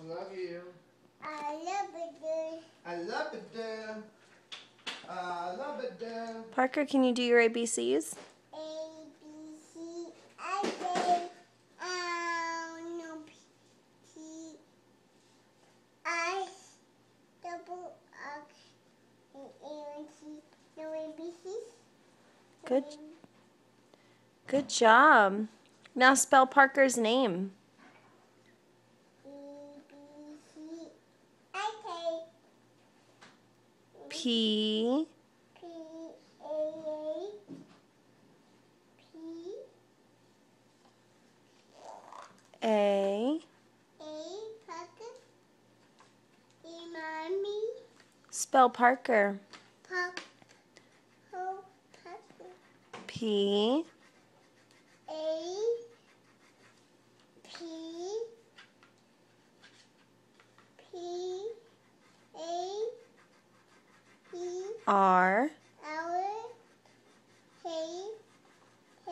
I love you. I love it. I love it, Dad. I love it, Dad. Parker, can you do your ABCs? A, B, C, I, J, no, P, I, double X, and A, and C, no ABCs. Good. Good job. Now spell Parker's name. E, B, C, I, K, P. P, A, P, A. Parker, E, Mommy, Spell Parker. Pop, Ho, Parker, P. A, P, P, A, E, R. L, K, K,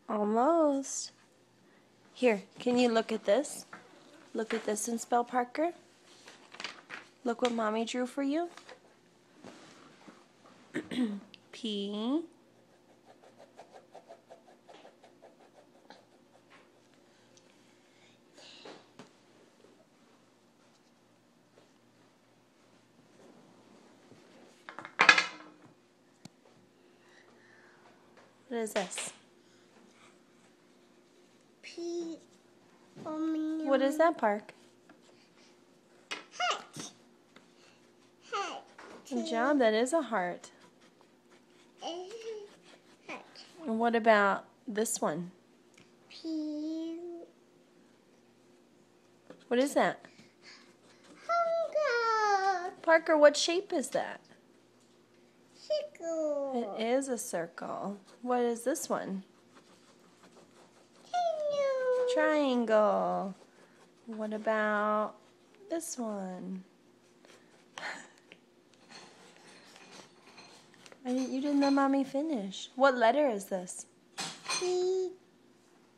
Almost. Here, can you look at this? Look at this and spell Parker. Look what Mommy drew for you. P. What is this? P, What is that, Park? Heart. Heart. Good job, that is a heart. Heart. And what about this one? P, What is that? hunger. Parker, what shape is that? Circle. It is a circle. What is this one? Hello. Triangle. What about this one? You didn't let Mommy finish. What letter is this? P,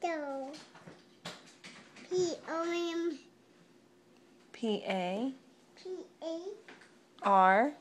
do. P, O, M. P-A. P, A. R.